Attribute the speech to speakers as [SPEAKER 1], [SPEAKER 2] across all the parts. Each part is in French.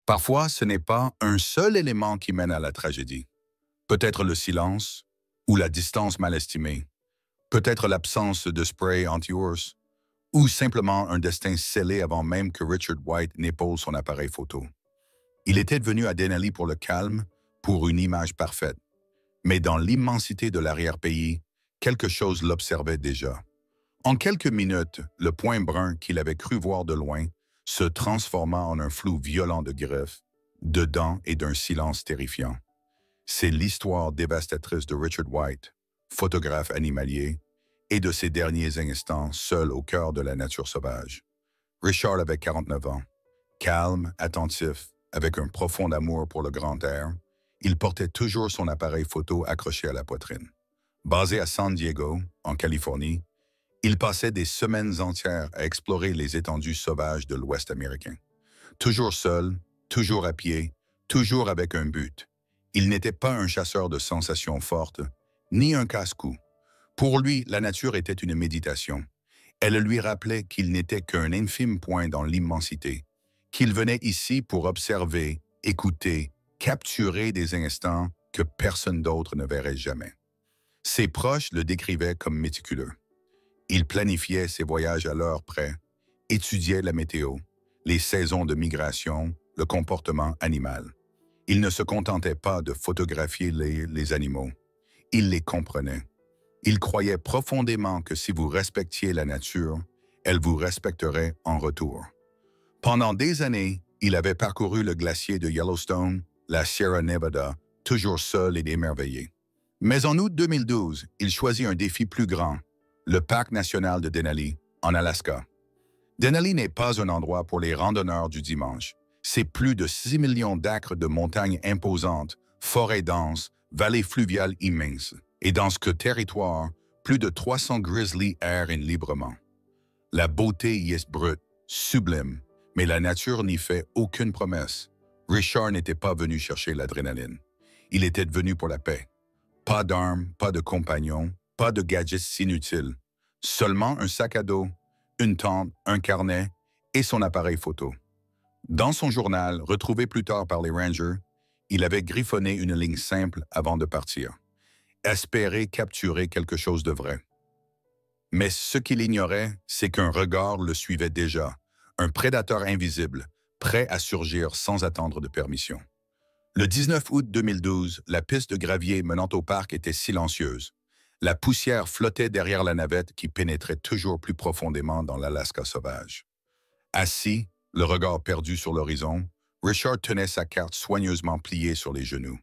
[SPEAKER 1] Parfois, ce n'est pas un seul élément qui mène à la tragédie. Peut-être le silence ou la distance mal estimée, peut-être l'absence de spray anti-ours, ou simplement un destin scellé avant même que Richard White n'épaule son appareil photo. Il était venu à Denali pour le calme, pour une image parfaite. Mais dans l'immensité de l'arrière-pays, quelque chose l'observait déjà. En quelques minutes, le point brun qu'il avait cru voir de loin se transforma en un flou violent de griffes, de dents et d'un silence terrifiant. C'est l'histoire dévastatrice de Richard White, photographe animalier, et de ses derniers instants seul au cœur de la nature sauvage. Richard avait 49 ans. Calme, attentif, avec un profond amour pour le grand air, il portait toujours son appareil photo accroché à la poitrine. Basé à San Diego, en Californie, il passait des semaines entières à explorer les étendues sauvages de l'Ouest américain. Toujours seul, toujours à pied, toujours avec un but. Il n'était pas un chasseur de sensations fortes, ni un casse-cou. Pour lui, la nature était une méditation. Elle lui rappelait qu'il n'était qu'un infime point dans l'immensité, qu'il venait ici pour observer, écouter, capturer des instants que personne d'autre ne verrait jamais. Ses proches le décrivaient comme méticuleux. Il planifiait ses voyages à l'heure près, étudiait la météo, les saisons de migration, le comportement animal. Il ne se contentait pas de photographier les animaux. Il les comprenait. Il croyait profondément que si vous respectiez la nature, elle vous respecterait en retour. Pendant des années, il avait parcouru le glacier de Yellowstone, la Sierra Nevada, toujours seul et émerveillé. Mais en août 2012, il choisit un défi plus grand, le parc national de Denali, en Alaska. Denali n'est pas un endroit pour les randonneurs du dimanche. C'est plus de 6 millions d'acres de montagnes imposantes, forêts denses, vallées fluviales immenses. Et dans ce territoire, plus de 300 grizzlies errent librement. La beauté y est brute, sublime, mais la nature n'y fait aucune promesse. Richard n'était pas venu chercher l'adrénaline. Il était venu pour la paix. Pas d'armes, pas de compagnons, pas de gadgets inutiles. Seulement un sac à dos, une tente, un carnet et son appareil photo. Dans son journal, retrouvé plus tard par les rangers, il avait griffonné une ligne simple avant de partir. Espérer capturer quelque chose de vrai. Mais ce qu'il ignorait, c'est qu'un regard le suivait déjà, un prédateur invisible, prêt à surgir sans attendre de permission. Le 19 août 2012, la piste de gravier menant au parc était silencieuse. La poussière flottait derrière la navette qui pénétrait toujours plus profondément dans l'Alaska sauvage. Assis, le regard perdu sur l'horizon, Richard tenait sa carte soigneusement pliée sur les genoux.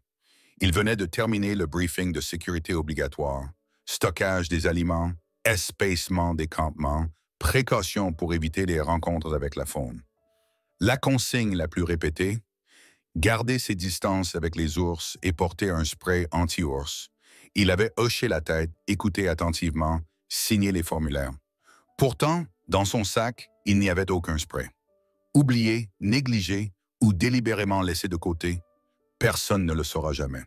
[SPEAKER 1] Il venait de terminer le briefing de sécurité obligatoire, stockage des aliments, espacement des campements, précautions pour éviter les rencontres avec la faune. La consigne la plus répétée, garder ses distances avec les ours et porter un spray anti-ours. Il avait hoché la tête, écouté attentivement, signé les formulaires. Pourtant, dans son sac, il n'y avait aucun spray. Oublié, négligé ou délibérément laissé de côté, personne ne le saura jamais.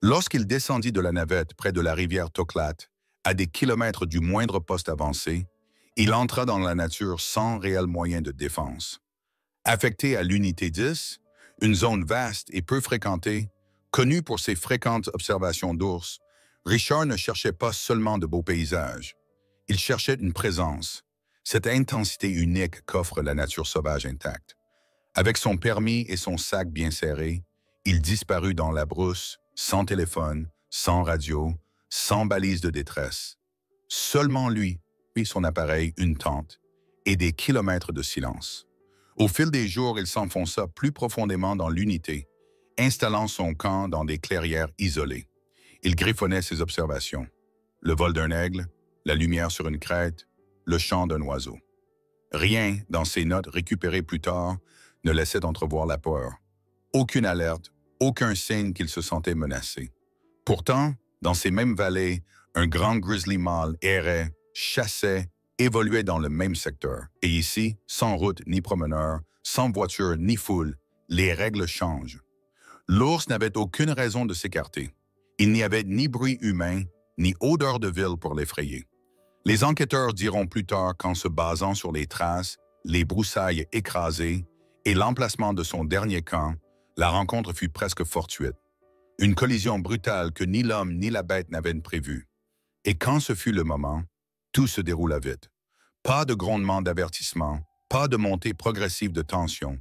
[SPEAKER 1] Lorsqu'il descendit de la navette près de la rivière Toklat, à des kilomètres du moindre poste avancé, il entra dans la nature sans réel moyen de défense. Affecté à l'unité 10, une zone vaste et peu fréquentée, connue pour ses fréquentes observations d'ours, Richard ne cherchait pas seulement de beaux paysages. Il cherchait une présence, cette intensité unique qu'offre la nature sauvage intacte. Avec son permis et son sac bien serré, il disparut dans la brousse, sans téléphone, sans radio, sans balise de détresse. Seulement lui, puis son appareil, une tente, et des kilomètres de silence. Au fil des jours, il s'enfonça plus profondément dans l'unité, installant son camp dans des clairières isolées. Il griffonnait ses observations. Le vol d'un aigle, la lumière sur une crête, le chant d'un oiseau. Rien dans ses notes récupérées plus tard ne laissait entrevoir la peur. Aucune alerte, aucun signe qu'il se sentait menacé. Pourtant, dans ces mêmes vallées, un grand grizzly mâle errait, chassait, évoluait dans le même secteur. Et ici, sans route ni promeneur, sans voiture ni foule, les règles changent. L'ours n'avait aucune raison de s'écarter. Il n'y avait ni bruit humain, ni odeur de ville pour l'effrayer. Les enquêteurs diront plus tard qu'en se basant sur les traces, les broussailles écrasées Et l'emplacement de son dernier camp, la rencontre fut presque fortuite. Une collision brutale que ni l'homme ni la bête n'avaient prévue. Et quand ce fut le moment, tout se déroula vite. Pas de grondement d'avertissement, pas de montée progressive de tension,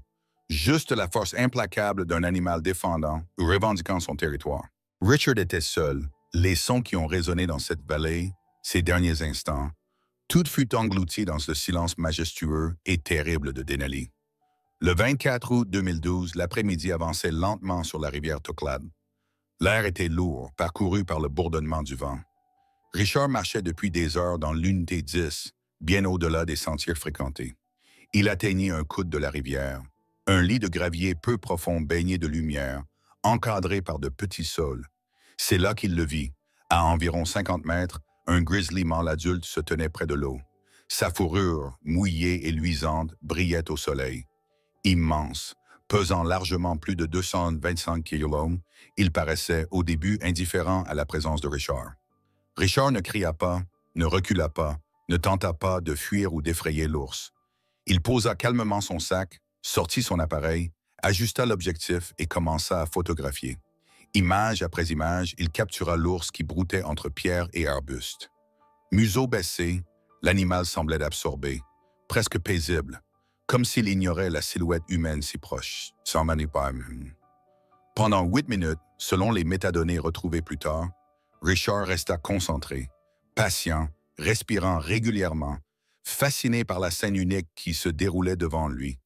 [SPEAKER 1] juste la force implacable d'un animal défendant ou revendiquant son territoire. Richard était seul. Les sons qui ont résonné dans cette vallée, ces derniers instants, tout fut englouti dans ce silence majestueux et terrible de Denali. Le 24 août 2012, l'après-midi avançait lentement sur la rivière Toclade. L'air était lourd, parcouru par le bourdonnement du vent. Richard marchait depuis des heures dans l'unité 10, bien au-delà des sentiers fréquentés. Il atteignit un coude de la rivière, un lit de gravier peu profond baigné de lumière, encadré par de petits saules. C'est là qu'il le vit. À environ 50 mètres, un grizzly mâle adulte se tenait près de l'eau. Sa fourrure, mouillée et luisante, brillait au soleil. Immense, pesant largement plus de 225 kg, il paraissait au début indifférent à la présence de Richard. Richard ne cria pas, ne recula pas, ne tenta pas de fuir ou d'effrayer l'ours. Il posa calmement son sac, sortit son appareil, ajusta l'objectif et commença à photographier. Image après image, il captura l'ours qui broutait entre pierres et arbustes. Museau baissé, l'animal semblait absorbé, presque paisible, comme s'il ignorait la silhouette humaine si proche, sans manipulation. Pendant 8 minutes, selon les métadonnées retrouvées plus tard, Richard resta concentré, patient, respirant régulièrement, fasciné par la scène unique qui se déroulait devant lui.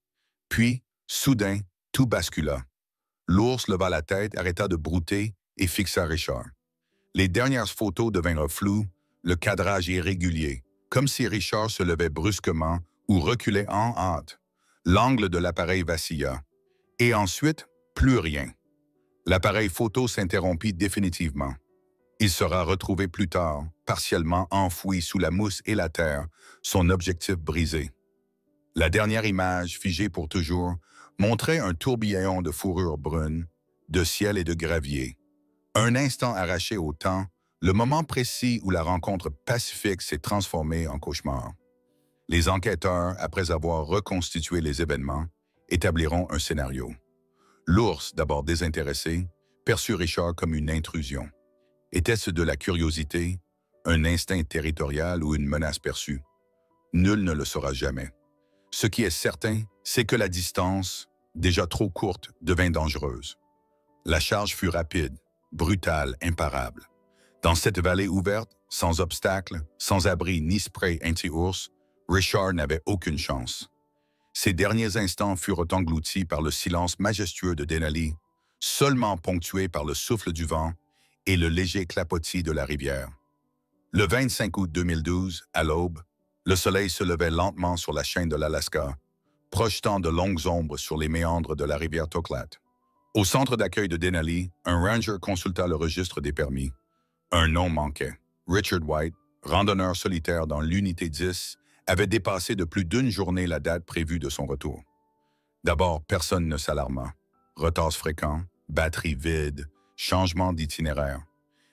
[SPEAKER 1] Puis, soudain, tout bascula. L'ours leva la tête, arrêta de brouter et fixa Richard. Les dernières photos devinrent floues, le cadrage irrégulier, comme si Richard se levait brusquement ou reculait en hâte. L'angle de l'appareil vacilla. Et ensuite, plus rien. L'appareil photo s'interrompit définitivement. Il sera retrouvé plus tard, partiellement enfoui sous la mousse et la terre, son objectif brisé. La dernière image, figée pour toujours, montrait un tourbillon de fourrure brune, de ciel et de gravier. Un instant arraché au temps, le moment précis où la rencontre pacifique s'est transformée en cauchemar. Les enquêteurs, après avoir reconstitué les événements, établiront un scénario. L'ours, d'abord désintéressé, perçut Richard comme une intrusion. Était-ce de la curiosité, un instinct territorial ou une menace perçue? Nul ne le saura jamais. Ce qui est certain, c'est que la distance, déjà trop courte, devint dangereuse. La charge fut rapide, brutale, imparable. Dans cette vallée ouverte, sans obstacle, sans abri ni spray anti-ours, Richard n'avait aucune chance. Ses derniers instants furent engloutis par le silence majestueux de Denali, seulement ponctué par le souffle du vent et le léger clapotis de la rivière. Le 25 août 2012, à l'aube, le soleil se levait lentement sur la chaîne de l'Alaska, projetant de longues ombres sur les méandres de la rivière Toklat. Au centre d'accueil de Denali, un ranger consulta le registre des permis. Un nom manquait. Richard White, randonneur solitaire dans l'unité 10, avait dépassé de plus d'une journée la date prévue de son retour. D'abord, personne ne s'alarma. Retards fréquents, batterie vide, changement d'itinéraire.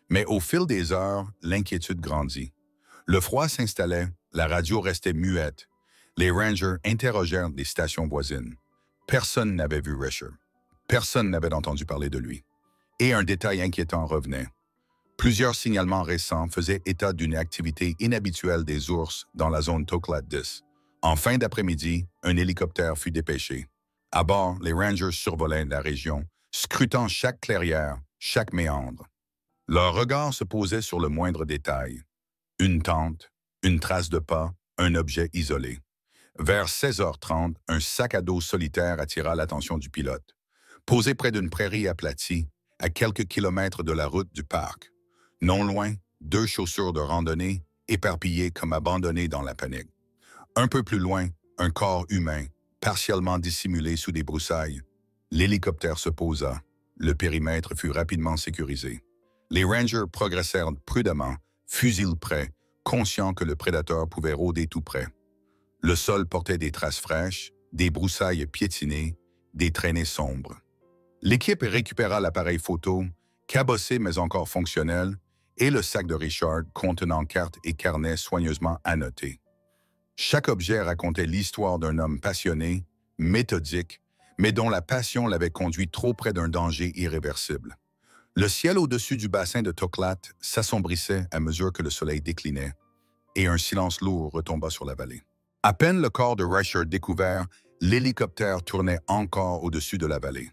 [SPEAKER 1] Mais au fil des heures, l'inquiétude grandit. Le froid s'installait, la radio restait muette. Les rangers interrogèrent les stations voisines. Personne n'avait vu Richard. Personne n'avait entendu parler de lui. Et un détail inquiétant revenait. Plusieurs signalements récents faisaient état d'une activité inhabituelle des ours dans la zone Toklat 10. En fin d'après-midi, un hélicoptère fut dépêché. À bord, les rangers survolaient la région, scrutant chaque clairière, chaque méandre. Leur regard se posait sur le moindre détail. Une tente, une trace de pas, un objet isolé. Vers 16h30, un sac à dos solitaire attira l'attention du pilote. Posé près d'une prairie aplatie, à quelques kilomètres de la route du parc. Non loin, 2 chaussures de randonnée, éparpillées comme abandonnées dans la panique. Un peu plus loin, un corps humain, partiellement dissimulé sous des broussailles. L'hélicoptère se posa. Le périmètre fut rapidement sécurisé. Les rangers progressèrent prudemment, fusil prêt, conscients que le prédateur pouvait rôder tout près. Le sol portait des traces fraîches, des broussailles piétinées, des traînées sombres. L'équipe récupéra l'appareil photo, cabossé mais encore fonctionnel, et le sac de Richard contenant cartes et carnets soigneusement annotés. Chaque objet racontait l'histoire d'un homme passionné, méthodique, mais dont la passion l'avait conduit trop près d'un danger irréversible. Le ciel au-dessus du bassin de Toklat s'assombrissait à mesure que le soleil déclinait, et un silence lourd retomba sur la vallée. À peine le corps de Richard découvert, l'hélicoptère tournait encore au-dessus de la vallée.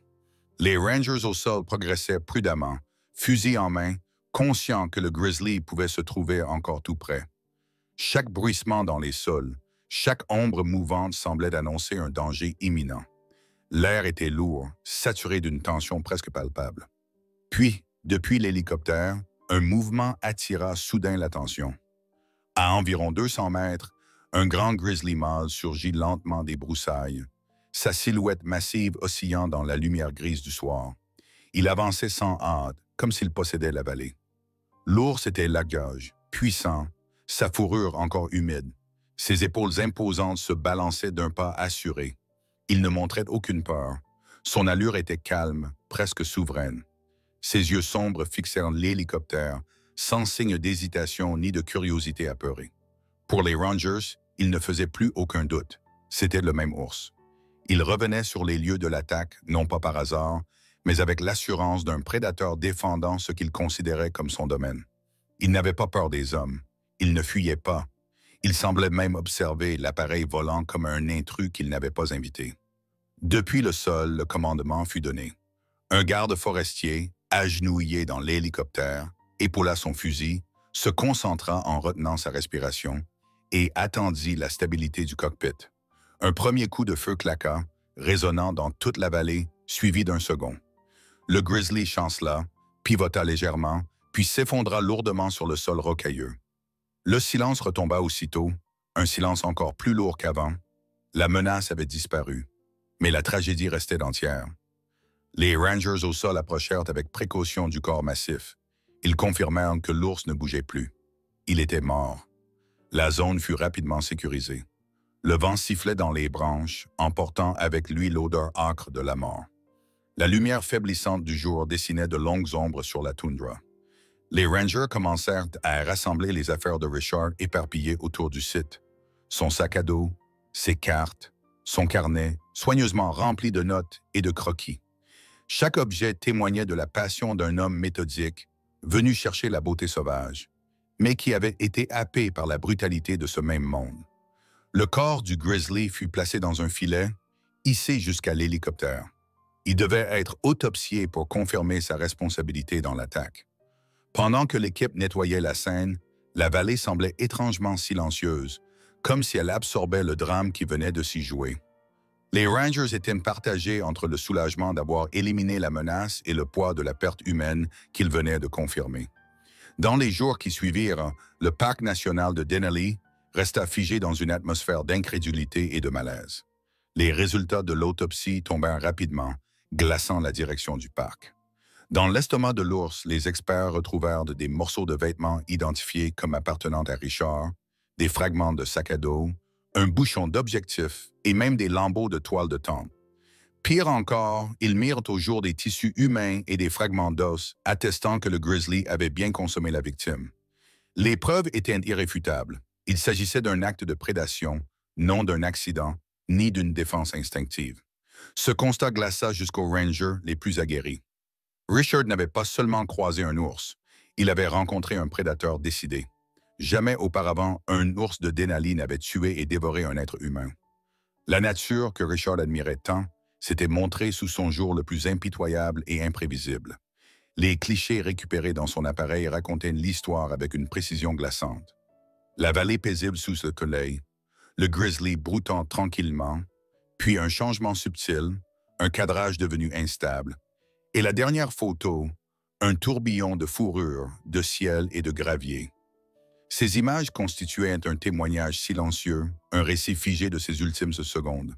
[SPEAKER 1] Les Rangers au sol progressaient prudemment, fusil en main, conscients que le Grizzly pouvait se trouver encore tout près. Chaque bruissement dans les sols, chaque ombre mouvante semblait annoncer un danger imminent. L'air était lourd, saturé d'une tension presque palpable. Puis, depuis l'hélicoptère, un mouvement attira soudain l'attention. À environ 200 mètres, un grand grizzly mâle surgit lentement des broussailles, sa silhouette massive oscillant dans la lumière grise du soir. Il avançait sans hâte, comme s'il possédait la vallée. L'ours était largage, puissant, sa fourrure encore humide. Ses épaules imposantes se balançaient d'un pas assuré. Il ne montrait aucune peur. Son allure était calme, presque souveraine. Ses yeux sombres fixèrent l'hélicoptère, sans signe d'hésitation ni de curiosité apeurée. Pour les Rangers, il ne faisait plus aucun doute. C'était le même ours. Il revenait sur les lieux de l'attaque, non pas par hasard, mais avec l'assurance d'un prédateur défendant ce qu'il considérait comme son domaine. Il n'avait pas peur des hommes. Il ne fuyait pas. Il semblait même observer l'appareil volant comme un intrus qu'il n'avait pas invité. Depuis le sol, le commandement fut donné. Un garde forestier, agenouillé dans l'hélicoptère, épaula son fusil, se concentra en retenant sa respiration et attendit la stabilité du cockpit. Un premier coup de feu claqua, résonnant dans toute la vallée, suivi d'un second. Le Grizzly chancela, pivota légèrement, puis s'effondra lourdement sur le sol rocailleux. Le silence retomba aussitôt, un silence encore plus lourd qu'avant. La menace avait disparu, mais la tragédie restait entière. Les Rangers au sol approchèrent avec précaution du corps massif. Ils confirmèrent que l'ours ne bougeait plus. Il était mort. La zone fut rapidement sécurisée. Le vent sifflait dans les branches, emportant avec lui l'odeur âcre de la mort. La lumière faiblissante du jour dessinait de longues ombres sur la toundra. Les Rangers commencèrent à rassembler les affaires de Richard éparpillées autour du site. Son sac à dos, ses cartes, son carnet, soigneusement rempli de notes et de croquis. Chaque objet témoignait de la passion d'un homme méthodique, venu chercher la beauté sauvage, mais qui avait été happé par la brutalité de ce même monde. Le corps du Grizzly fut placé dans un filet, hissé jusqu'à l'hélicoptère. Il devait être autopsié pour confirmer sa responsabilité dans l'attaque. Pendant que l'équipe nettoyait la scène, la vallée semblait étrangement silencieuse, comme si elle absorbait le drame qui venait de s'y jouer. Les Rangers étaient partagés entre le soulagement d'avoir éliminé la menace et le poids de la perte humaine qu'ils venaient de confirmer. Dans les jours qui suivirent, le parc national de Denali resta figé dans une atmosphère d'incrédulité et de malaise. Les résultats de l'autopsie tombèrent rapidement, glaçant la direction du parc. Dans l'estomac de l'ours, les experts retrouvèrent des morceaux de vêtements identifiés comme appartenant à Richard, des fragments de sac à dos, un bouchon d'objectif et même des lambeaux de toile de tente. Pire encore, ils mirent au jour des tissus humains et des fragments d'os attestant que le Grizzly avait bien consommé la victime. Les preuves étaient irréfutables. Il s'agissait d'un acte de prédation, non d'un accident, ni d'une défense instinctive. Ce constat glaça jusqu'aux Rangers les plus aguerris. Richard n'avait pas seulement croisé un ours, il avait rencontré un prédateur décidé. Jamais auparavant, un ours de Denali n'avait tué et dévoré un être humain. La nature que Richard admirait tant s'était montrée sous son jour le plus impitoyable et imprévisible. Les clichés récupérés dans son appareil racontaient l'histoire avec une précision glaçante. La vallée paisible sous le soleil, le Grizzly broutant tranquillement, puis un changement subtil, un cadrage devenu instable, et la dernière photo, un tourbillon de fourrure, de ciel et de gravier. Ces images constituaient un témoignage silencieux, un récit figé de ces ultimes secondes.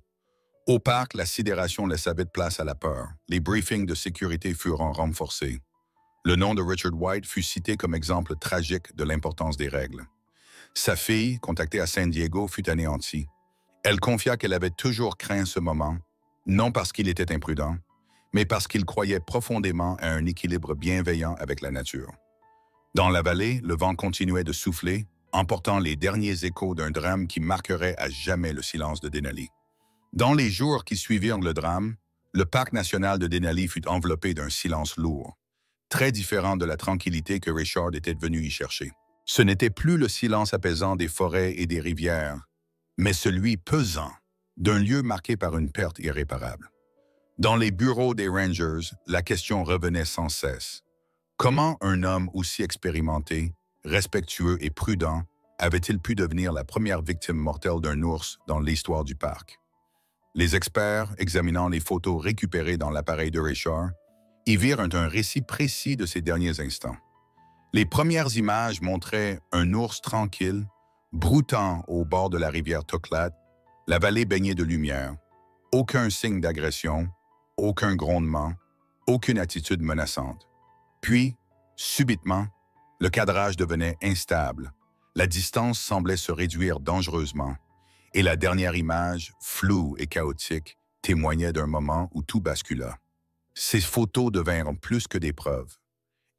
[SPEAKER 1] Au parc, la sidération laissa vite place à la peur. Les briefings de sécurité furent renforcés. Le nom de Richard White fut cité comme exemple tragique de l'importance des règles. Sa fille, contactée à San Diego, fut anéantie. Elle confia qu'elle avait toujours craint ce moment, non parce qu'il était imprudent, mais parce qu'il croyait profondément à un équilibre bienveillant avec la nature. Dans la vallée, le vent continuait de souffler, emportant les derniers échos d'un drame qui marquerait à jamais le silence de Denali. Dans les jours qui suivirent le drame, le parc national de Denali fut enveloppé d'un silence lourd, très différent de la tranquillité que Richard était venu y chercher. Ce n'était plus le silence apaisant des forêts et des rivières, mais celui pesant d'un lieu marqué par une perte irréparable. Dans les bureaux des Rangers, la question revenait sans cesse. Comment un homme aussi expérimenté, respectueux et prudent avait-il pu devenir la première victime mortelle d'un ours dans l'histoire du parc? Les experts, examinant les photos récupérées dans l'appareil de Richard, y virent un récit précis de ces derniers instants. Les premières images montraient un ours tranquille, broutant au bord de la rivière Toklat, la vallée baignée de lumière, aucun signe d'agression, aucun grondement, aucune attitude menaçante. Puis, subitement, le cadrage devenait instable, la distance semblait se réduire dangereusement, et la dernière image, floue et chaotique, témoignait d'un moment où tout bascula. Ces photos devinrent plus que des preuves.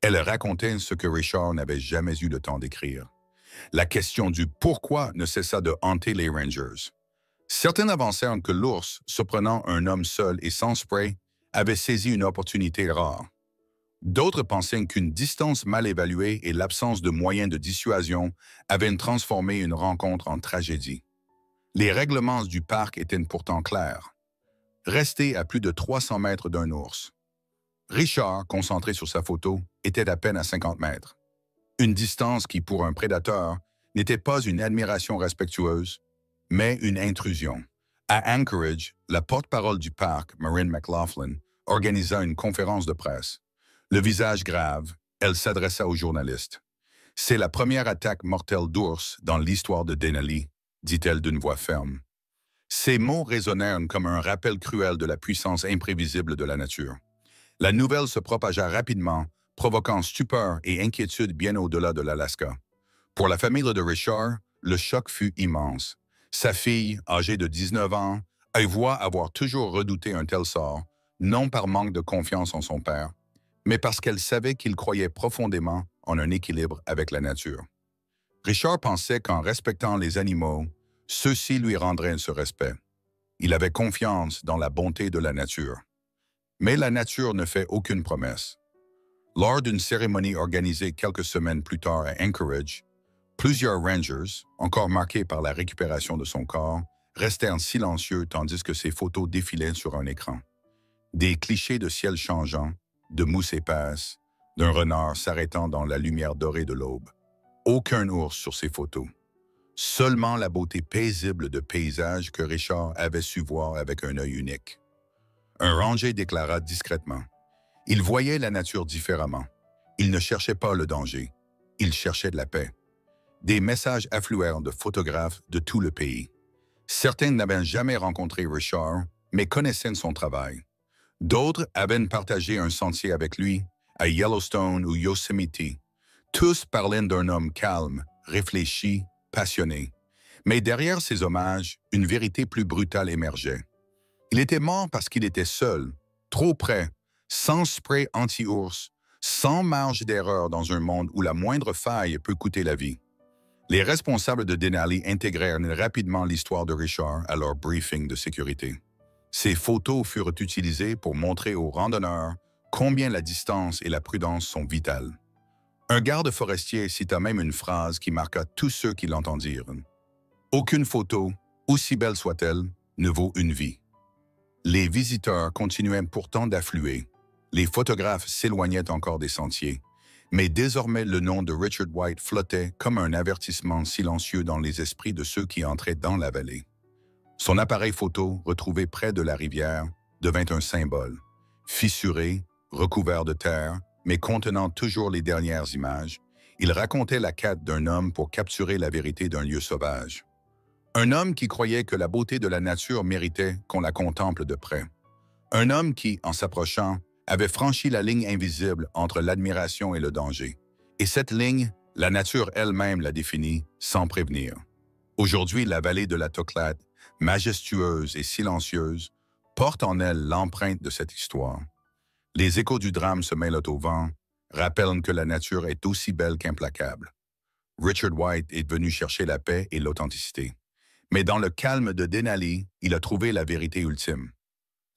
[SPEAKER 1] Elles racontaient ce que Richard n'avait jamais eu le temps d'écrire. La question du pourquoi ne cessa de hanter les Rangers. Certains avancèrent que l'ours, surprenant un homme seul et sans spray, avait saisi une opportunité rare. D'autres pensaient qu'une distance mal évaluée et l'absence de moyens de dissuasion avaient transformé une rencontre en tragédie. Les règlements du parc étaient pourtant clairs. Rester à plus de 300 mètres d'un ours. Richard, concentré sur sa photo, était à peine à 50 mètres. Une distance qui, pour un prédateur, n'était pas une admiration respectueuse, mais une intrusion. À Anchorage, la porte-parole du parc, Maureen McLaughlin, organisa une conférence de presse. Le visage grave, elle s'adressa aux journalistes. « C'est la première attaque mortelle d'ours dans l'histoire de Denali », dit-elle d'une voix ferme. Ces mots résonnèrent comme un rappel cruel de la puissance imprévisible de la nature. La nouvelle se propagea rapidement, provoquant stupeur et inquiétude bien au-delà de l'Alaska. Pour la famille de Richard, le choc fut immense. Sa fille, âgée de 19 ans, avoua avoir toujours redouté un tel sort, non par manque de confiance en son père, mais parce qu'elle savait qu'il croyait profondément en un équilibre avec la nature. Richard pensait qu'en respectant les animaux, ceux-ci lui rendraient ce respect. Il avait confiance dans la bonté de la nature. Mais la nature ne fait aucune promesse. Lors d'une cérémonie organisée quelques semaines plus tard à Anchorage, plusieurs Rangers, encore marqués par la récupération de son corps, restèrent silencieux tandis que ses photos défilaient sur un écran. Des clichés de ciel changeant, de mousse épaisse, d'un renard s'arrêtant dans la lumière dorée de l'aube. Aucun ours sur ces photos. Seulement la beauté paisible de paysage que Richard avait su voir avec un œil unique. Un ranger déclara discrètement. Il voyait la nature différemment. Il ne cherchait pas le danger. Il cherchait de la paix. Des messages affluèrent de photographes de tout le pays. Certains n'avaient jamais rencontré Richard, mais connaissaient son travail. D'autres avaient partagé un sentier avec lui, à Yellowstone ou Yosemite. Tous parlaient d'un homme calme, réfléchi, passionné. Mais derrière ces hommages, une vérité plus brutale émergeait. Il était mort parce qu'il était seul, trop près, sans spray anti-ours, sans marge d'erreur dans un monde où la moindre faille peut coûter la vie. Les responsables de Denali intégrèrent rapidement l'histoire de Richard à leur briefing de sécurité. Ces photos furent utilisées pour montrer aux randonneurs combien la distance et la prudence sont vitales. Un garde forestier cita même une phrase qui marqua tous ceux qui l'entendirent. « Aucune photo, aussi belle soit-elle, ne vaut une vie. » Les visiteurs continuaient pourtant d'affluer. Les photographes s'éloignaient encore des sentiers. Mais désormais, le nom de Richard White flottait comme un avertissement silencieux dans les esprits de ceux qui entraient dans la vallée. Son appareil photo, retrouvé près de la rivière, devint un symbole. Fissuré, recouvert de terre, mais contenant toujours les dernières images, il racontait la quête d'un homme pour capturer la vérité d'un lieu sauvage. Un homme qui croyait que la beauté de la nature méritait qu'on la contemple de près. Un homme qui, en s'approchant, avait franchi la ligne invisible entre l'admiration et le danger. Et cette ligne, la nature elle-même l'a définie sans prévenir. Aujourd'hui, la vallée de la Toklat, majestueuse et silencieuse, porte en elle l'empreinte de cette histoire. Les échos du drame se mêlent au vent, rappellent que la nature est aussi belle qu'implacable. Richard White est venu chercher la paix et l'authenticité. Mais dans le calme de Denali, il a trouvé la vérité ultime.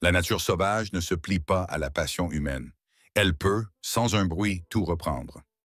[SPEAKER 1] La nature sauvage ne se plie pas à la passion humaine. Elle peut, sans un bruit, tout reprendre.